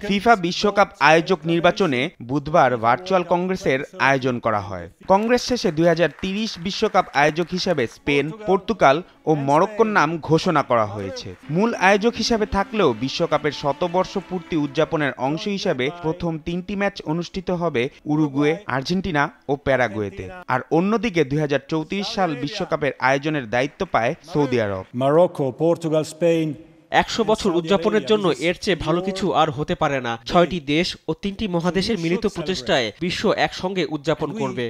FIFA বিশ্বকাপ আয়োজক নির্বাচনে বুধবার ভার্চুয়াল কংগ্রেসের আয়োজন করা হয়। কংগ্রেস শেষে 2030 বিশ্বকাপ আয়োজক হিসেবে স্পেন, পর্তুগাল ও মরক্কোর নাম ঘোষণা করা হয়েছে। মূল আয়োজক হিসেবে থাকলেও বিশ্বকাপের শতবর্ষ পূর্তি উদযাপনের অংশ হিসেবে প্রথম 3টি ম্যাচ অনুষ্ঠিত হবে উরুগুয়ে, আর্জেন্টিনা ও প্যারাগুয়েতে। আর অন্যদিকে 2034 সাল বিশ্বকাপের আয়োজনের দায়িত্ব পায় Saudi Arabia. Morocco, Portugal, Spain. 100 বছর উদযাপনের জন্য এর চেয়ে ভালো কিছু আর হতে পারে না। 6টি দেশ ও 3টি মহাদেশের মিলিত প্রচেষ্টায় বিশ্ব একসঙ্গে উদযাপন করবে।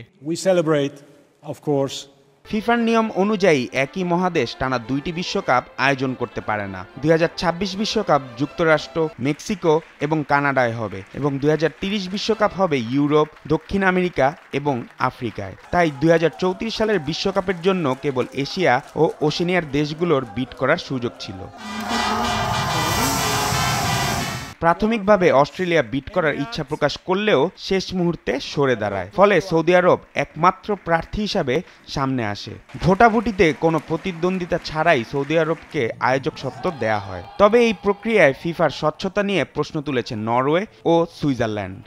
ফিফার নিয়ম অনুযায়ী একই মহাদেশ টানা 2টি বিশ্বকাপ আয়োজন করতে পারে না। 2026 বিশ্বকাপ যুক্তরাষ্ট্র, মেক্সিকো এবং কানাডায় হবে এবং 2030 বিশ্বকাপ হবে ইউরোপ, দক্ষিণ আমেরিকা এবং আফ্রিকায়। তাই 2034 সালের বিশ্বকাপের জন্য কেবল এশিয়া ও ওশেনিয়ার দেশগুলোর বিড করার সুযোগ ছিল। প্রাথমিকভাবে অস্ট্রেলিয়া বিড করার ইচ্ছা প্রকাশ করলেও শেষ মুহূর্তে সরে দাঁড়ায়। ফলে সৌদি আরব একমাত্র প্রার্থী হিসাবে সামনে আসে। ভোটাভুটিতে কোনো প্রতিদ্বন্দ্বিতা ছাড়াই সৌদি আরবকে আয়োজক সত্ত্ব দেয়া হয়। তবে এই প্রক্রিয়ায় ফিফার স্বচ্ছতা নিয়ে প্রশ্ন তুলেছে নরওয়ে ও সুইজারল্যান্ড।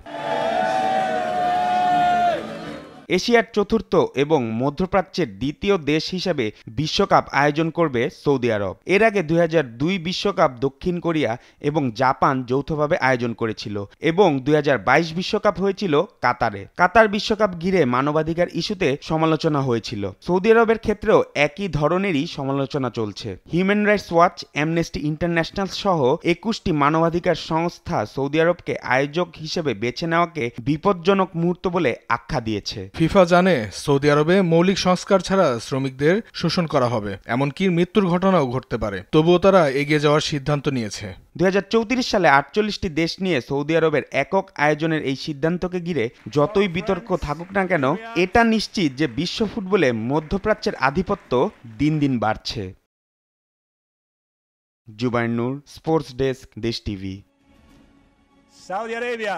এশিয়ার চতুর্থ এবং মধ্যপ্রাচ্যের দ্বিতীয় দেশ হিসেবে বিশ্বকাপ আয়োজন করবে সৌদি আরব। এর আগে 2002 বিশ্বকাপ দক্ষিণ কোরিয়া এবং জাপান যৌথভাবে আয়োজন করেছিল এবং 2022 বিশ্বকাপ হয়েছিল কাতারে। কাতার বিশ্বকাপ ঘিরে মানবাধিকার ইস্যুতে সমালোচনা হয়েছিল। সৌদি আরবের ক্ষেত্রেও একই ধরনেরই সমালোচনা চলছে। Human rights watch, amnesty international সহ 21টি মানবাধিকার সংস্থা সৌদি আরবকে আয়োজক হিসেবে বেছে নেওয়াকে বিপজ্জনক মুহূর্ত বলে আখ্যা দিয়েছে। ফিফা জানে সৌদি আরবে মৌলিক সংস্কার ছাড়া শ্রমিকদের শোষণ করা হবে, এমনকি মৃত্যুর ঘটনাও ঘটতে পারে। তবুও তারা এগিয়ে যাওয়ার সিদ্ধান্ত নিয়েছে। 2034 সালে 48টি দেশ নিয়ে সৌদি আরবের একক আয়োজনের এই সিদ্ধান্তকে ঘিরে যতই বিতর্ক থাকুক না কেন, এটা নিশ্চিত যে বিশ্ব ফুটবলে মধ্যপ্রাচ্যের আধিপত্য দিন দিন বাড়ছে। জুবাইর নূর, স্পোর্টস ডেস্ক, দেশ টিভি। Southee Arabia.